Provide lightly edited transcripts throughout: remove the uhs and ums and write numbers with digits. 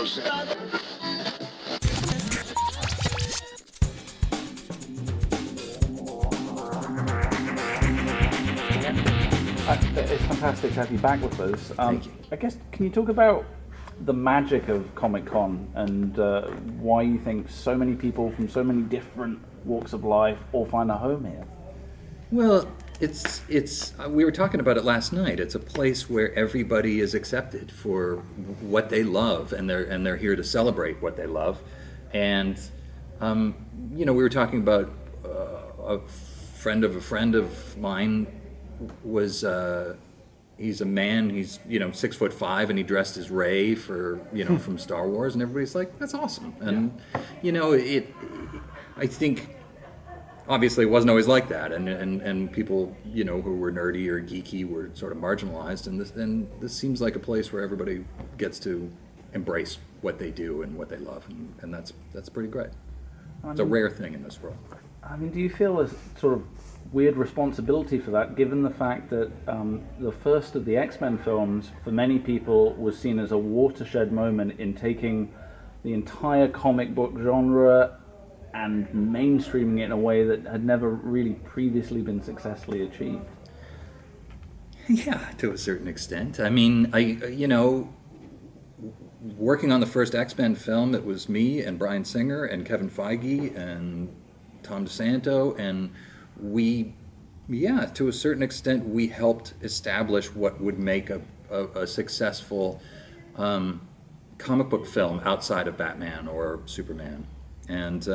It's fantastic to have you back with us. Thank you. I guess, can you talk about the magic of Comic Con and why you think so many people from so many different walks of life all find a home here? Well, it's we were talking about it last night. It's a place where everybody is accepted for what they love, and they're here to celebrate what they love. And we were talking about a friend of mine was he's a man. He's 6'5", and he dressed as Rey for from Star Wars, and everybody's like, that's awesome. And I think. Obviously, it wasn't always like that, and people who were nerdy or geeky were sort of marginalized. And this seems like a place where everybody gets to embrace what they do and what they love, and that's pretty great. It's a rare thing in this world. I mean, do you feel a sort of weird responsibility for that, given the fact that the first of the X-Men films, for many people, was seen as a watershed moment in taking the entire comic book genre and mainstreaming it in a way that had never really previously been successfully achieved? Yeah, to a certain extent. I mean, working on the first X-Men film, it was me and Bryan Singer and Kevin Feige and Tom DeSanto, and to a certain extent, we helped establish what would make a successful comic book film outside of Batman or Superman. And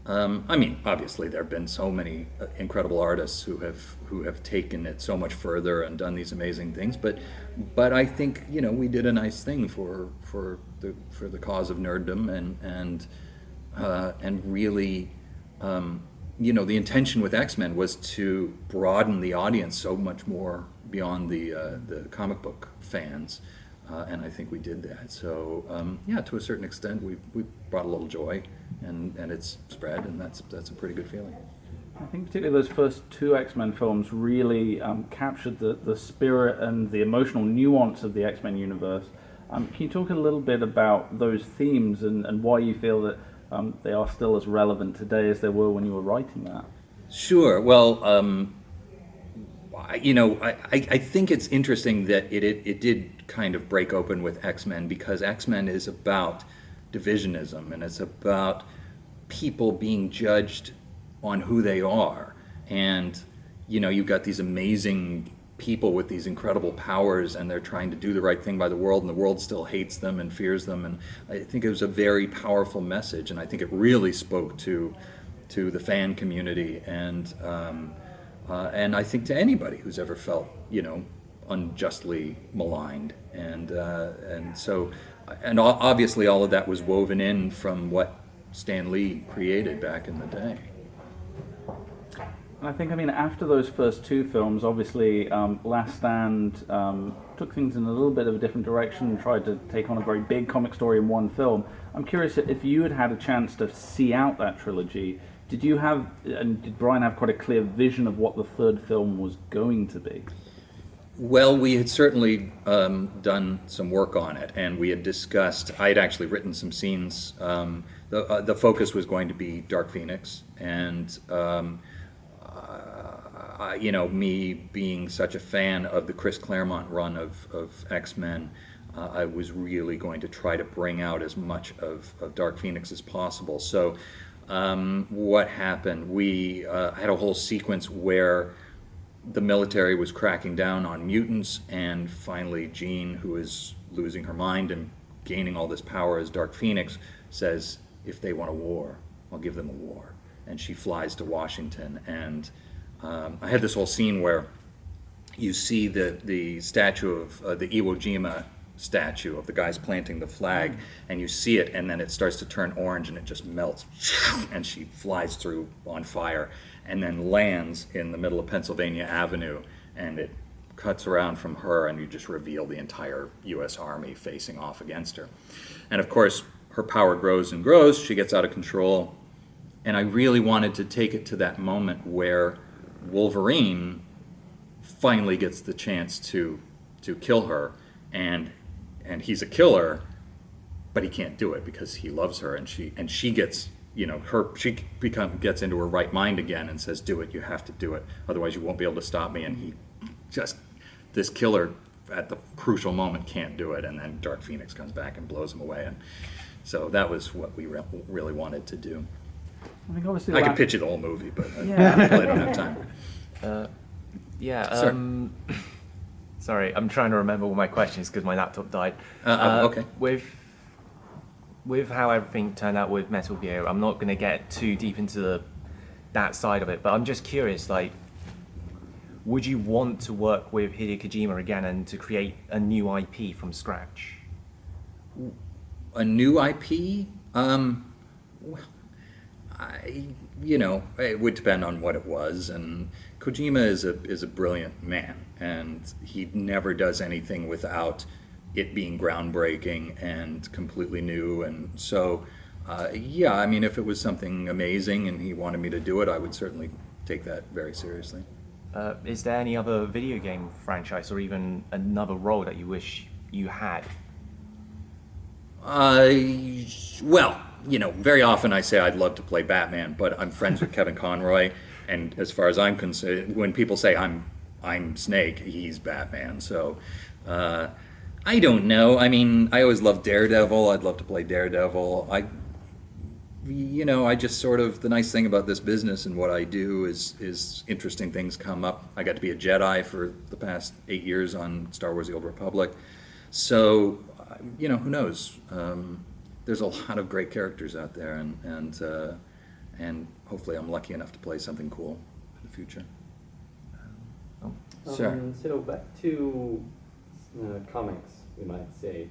I mean, obviously, there have been so many incredible artists who have taken it so much further and done these amazing things. But I think we did a nice thing for the cause of nerddom, and really, the intention with X-Men was to broaden the audience so much more beyond the comic book fans. And I think we did that. So to a certain extent, we brought a little joy, and it's spread, and that's a pretty good feeling. I think particularly those first two X-Men films really captured the spirit and the emotional nuance of the X-Men universe. Can you talk a little bit about those themes and why you feel that they are still as relevant today as they were when you were writing that? Sure. Well, I think it's interesting that it did kind of break open with X-Men, because X-Men is about divisionism, and it's about people being judged on who they are. And you've got these amazing people with these incredible powers, and they're trying to do the right thing by the world, and the world still hates them and fears them. And I think it was a very powerful message, and I think it really spoke to the fan community, and I think to anybody who's ever felt, unjustly maligned, and obviously all of that was woven in from what Stan Lee created back in the day. I think, after those first two films, obviously, Last Stand took things in a little bit of a different direction and tried to take on a very big comic story in one film. I'm curious if you had a chance to see out that trilogy. Did Bryan have quite a clear vision of what the third film was going to be? Well, we had certainly done some work on it, and we had discussed. I had actually written some scenes. The focus was going to be Dark Phoenix, and me being such a fan of the Chris Claremont run of X-Men, I was really going to try to bring out as much of Dark Phoenix as possible. So. What happened? We had a whole sequence where the military was cracking down on mutants, and finally Jean, who is losing her mind and gaining all this power as Dark Phoenix, says, if they want a war, I'll give them a war. And she flies to Washington, and I had this whole scene where you see the statue of the Iwo Jima statue of the guys planting the flag, and you see it, and then it starts to turn orange, and it just melts, and she flies through on fire, and then lands in the middle of Pennsylvania Avenue, and it cuts around from her, and you just reveal the entire U.S. Army facing off against her. And of course, her power grows and grows, she gets out of control, and I really wanted to take it to that moment where Wolverine finally gets the chance to kill her, and he's a killer, but he can't do it because he loves her, and she gets, you know, gets into her right mind again and says, do it, you have to do it, otherwise you won't be able to stop me. And he just, this killer at the crucial moment can't do it, and then Dark Phoenix comes back and blows him away. And so that was what we really wanted to do. I think obviously I could pitch you the whole movie, but yeah. I really don't have time. Sorry, I'm trying to remember all my questions because my laptop died. Okay. With how everything turned out with Metal Gear, I'm not going to get too deep into that side of it, but I'm just curious, like, would you want to work with Hideo Kojima again and to create a new IP from scratch? A new IP? Well, you know, it would depend on what it was, and Kojima is a brilliant man, and he never does anything without it being groundbreaking and completely new. And so, yeah, I mean, if it was something amazing and he wanted me to do it, I would certainly take that very seriously. Is there any other video game franchise or even another role that you wish you had? Well, you know, very often I say I'd love to play Batman, but I'm friends with Kevin Conroy, and as far as I'm concerned, when people say I'm Snake, he's Batman. So I don't know. I mean, I always loved Daredevil. I'd love to play Daredevil. You know, I just sort of, the nice thing about this business and what I do is interesting things come up. I got to be a Jedi for the past 8 years on Star Wars: The Old Republic. So, you know, who knows? There's a lot of great characters out there, and hopefully I'm lucky enough to play something cool in the future. Sure. So back to comics, we might say.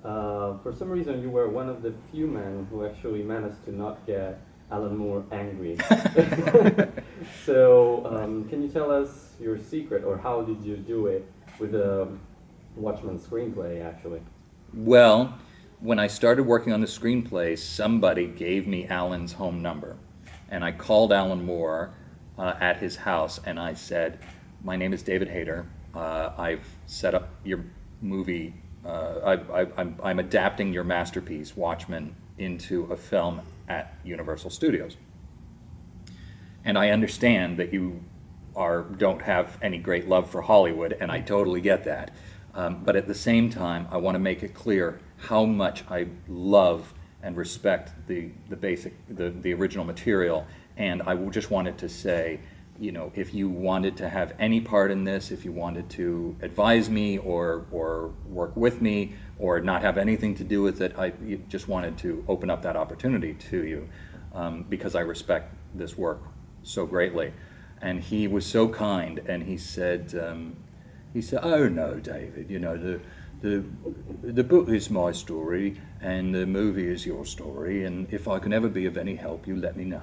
For some reason, you were one of the few men who actually managed to not get Alan Moore angry. So, can you tell us your secret, or how did you do it with the Watchmen screenplay, actually? Well, when I started working on the screenplay, somebody gave me Alan's home number, and I called Alan Moore at his house, and I said, "My name is David Hayter. I've set up your movie. I'm adapting your masterpiece, Watchmen, into a film at Universal Studios. And I understand that you don't have any great love for Hollywood, and I totally get that. But at the same time, I want to make it clear how much I love and respect the original material, and I just wanted to say, you know, if you wanted to have any part in this, if you wanted to advise me or work with me or not have anything to do with it, I just wanted to open up that opportunity to you because I respect this work so greatly." And he was so kind, and he said, "Oh no, David, you know, the book is my story and the movie is your story, and if I can ever be of any help, you let me know."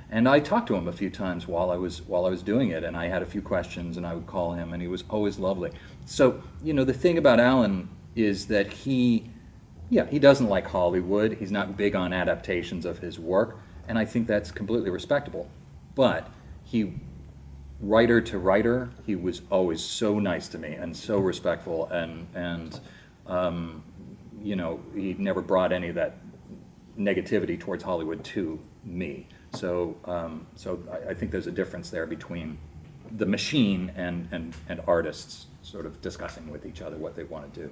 And I talked to him a few times while I was doing it, and I had a few questions, and I would call him, and he was always lovely. So, you know, the thing about Alan is that he doesn't like Hollywood. He's not big on adaptations of his work, and I think that's completely respectable. But writer to writer, he was always so nice to me and so respectful, and you know, he never brought any of that negativity towards Hollywood to me. So, I think there's a difference there between the machine and artists sort of discussing with each other what they want to do.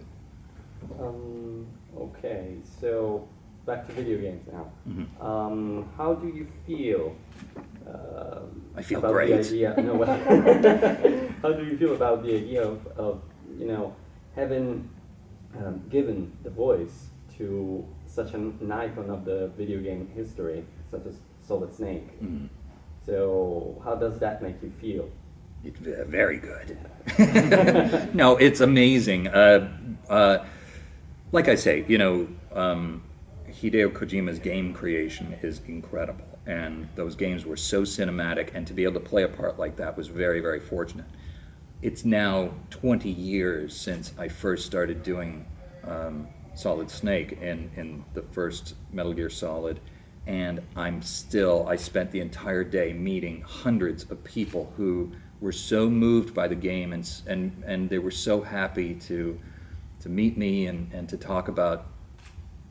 Okay, so back to video games now. Mm-hmm. How do you feel? I feel about great. The idea, no, how do you feel about the idea of you know, having given the voice to such an icon of the video game history, such as Solid Snake? Mm-hmm. So how does that make you feel? It's very good. No, it's amazing. Like I say, you know, Hideo Kojima's game creation is incredible, and those games were so cinematic, and to be able to play a part like that was very, very fortunate. It's now 20 years since I first started doing Solid Snake in the first Metal Gear Solid, and I spent the entire day meeting hundreds of people who were so moved by the game, and they were so happy to meet me and to talk about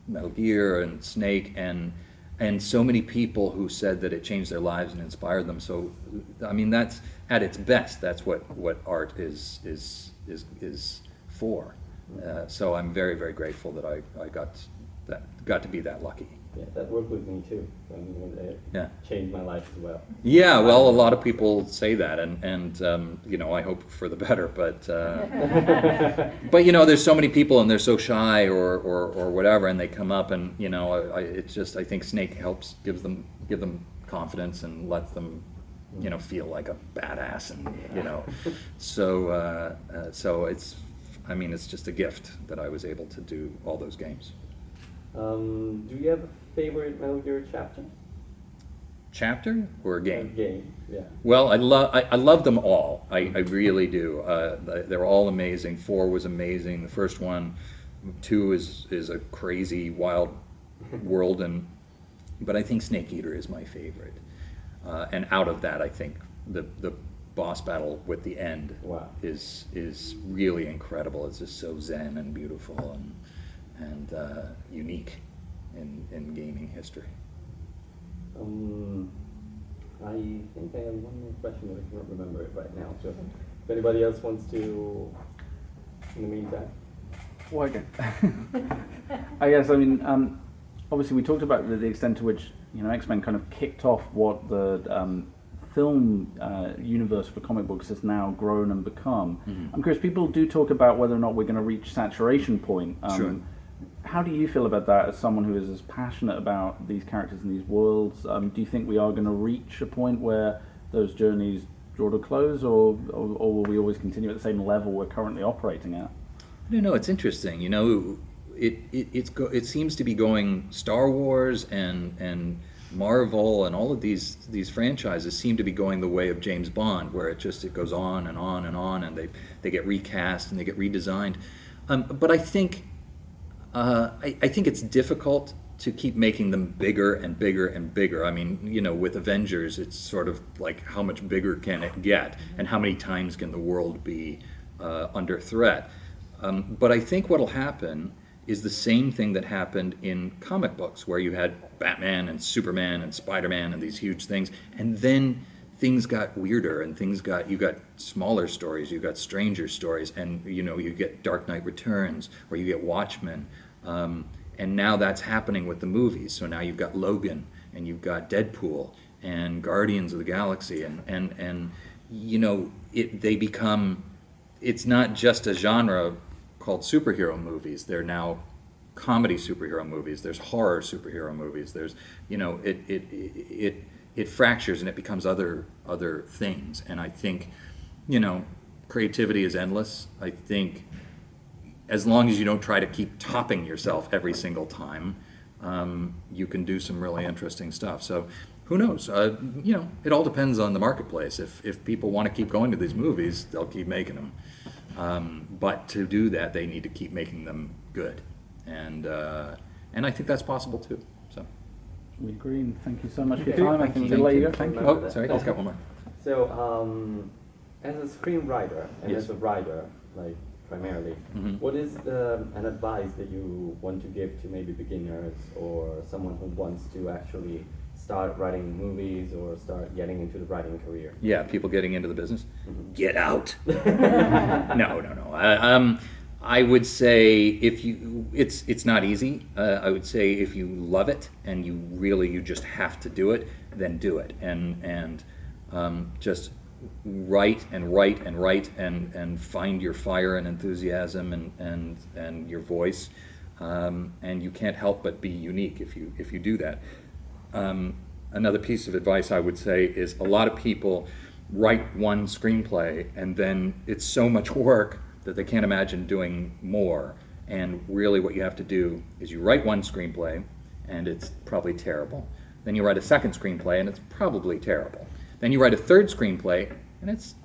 Metal Gear and Snake, and so many people who said that it changed their lives and inspired them. So, I mean, that's at its best. That's what art is for. So I'm very, very grateful that I got to be that lucky. Yeah, that worked with me too. I mean, it Yeah. changed my life as well. Yeah, well, a lot of people say that, and you know, I hope for the better, but but you know, there's so many people and they're so shy or whatever, and they come up and you know, it's just, I think Snake helps give them confidence and lets them, you know, feel like a badass, and you know, so so it's, I mean, it's just a gift that I was able to do all those games. Do you have a favorite Metal Gear chapter? Chapter or game? Game, yeah. Well, I love them all. I really do. They're all amazing. 4 was amazing. The first one, 2 is a crazy, wild world, but I think Snake Eater is my favorite. And out of that, I think the boss battle with the end Wow. is really incredible. It's just so zen and beautiful and unique in gaming history. I think I have one more question, but I can't remember it right now. So, if anybody else wants to, in the meantime. Well, I guess, I mean, obviously we talked about the extent to which, you know, X-Men kind of kicked off what the film universe for comic books has now grown and become. Mm-hmm. I'm curious, people do talk about whether or not we're going to reach saturation point. Sure. How do you feel about that as someone who is as passionate about these characters and these worlds? Do you think we are going to reach a point where those journeys draw to close, or will we always continue at the same level we're currently operating at? I don't know. It's interesting. You know, it seems to be going. Star Wars and Marvel and all of these franchises seem to be going the way of James Bond, where it goes on and on and on, and they get recast and they get redesigned. But I think it's difficult to keep making them bigger and bigger and bigger. I mean, you know, with Avengers, it's sort of like how much bigger can it get, and how many times can the world be under threat? But I think what'll happen is the same thing that happened in comic books, where you had Batman and Superman and Spider-Man and these huge things, and then things got weirder, and you got smaller stories, you got stranger stories, and you know, you get Dark Knight Returns, or you get Watchmen, and now that's happening with the movies. So now you've got Logan, and you've got Deadpool, and Guardians of the Galaxy, and you know, they become, it's not just a genre called superhero movies. They're now comedy superhero movies. There's horror superhero movies. There's, you know, it fractures and it becomes other things. And I think, you know, creativity is endless. I think as long as you don't try to keep topping yourself every single time, you can do some really interesting stuff. So who knows? You know, it all depends on the marketplace. If people want to keep going to these movies, they'll keep making them. But to do that, they need to keep making them good, and I think that's possible too. So We agree, and thank you so much for your Okay, time. I thank think you. we'll let you go. Thank Thank you. you. Oh, sorry, let's got one more. So, as a screenwriter and Yes. as a writer, like primarily, Mhm. what is an advice that you want to give to maybe beginners or someone who wants to actually start writing movies or start getting into the writing career? Yeah, people getting into the business. Mhm. Get out. No. I would say it's not easy. I would say if you love it and you just have to do it, then do it, and just write and find your fire and enthusiasm and your voice, and you can't help but be unique if you do that. Another piece of advice I would say is a lot of people write one screenplay and then it's so much work that they can't imagine doing more. And really what you have to do is you write one screenplay and it's probably terrible. Then you write a second screenplay and it's probably terrible. Then you write a third screenplay and it's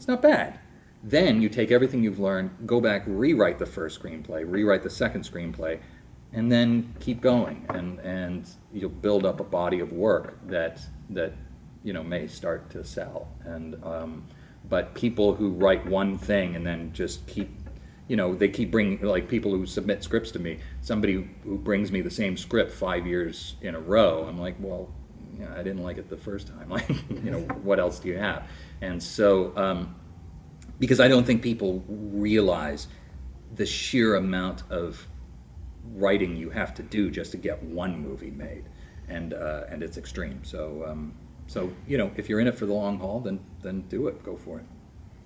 not bad. Then you take everything you've learned, go back, rewrite the first screenplay, rewrite the second screenplay, and then keep going, and you'll build up a body of work that you know may start to sell. And but people who write one thing and then just keep you know, they keep bringing, like, people who submit scripts to me, somebody who brings me the same script 5 years in a row, I'm like, well, you know, I didn't like it the first time. Like, you know, what else do you have? And so, because I don't think people realize the sheer amount of writing you have to do just to get one movie made, and it's extreme. So, so you know, if you're in it for the long haul, then do it. Go for it.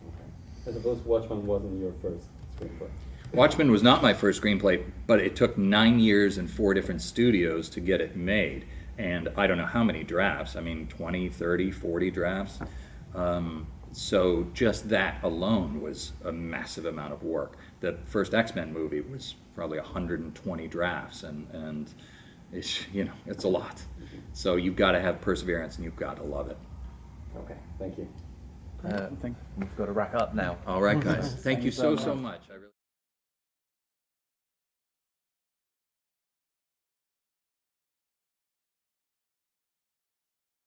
Okay. I suppose Watchmen wasn't your first screenplay. Watchmen was not my first screenplay, but it took 9 years and 4 different studios to get it made. And I don't know how many drafts. I mean, 20, 30, 40 drafts. So just that alone was a massive amount of work. The first X-Men movie was probably 120 drafts, and it's, you know, it's a lot. So you've got to have perseverance, and you've got to love it. Okay, thank you. We've got to wrap up now. All right, guys. Thank you so much. I really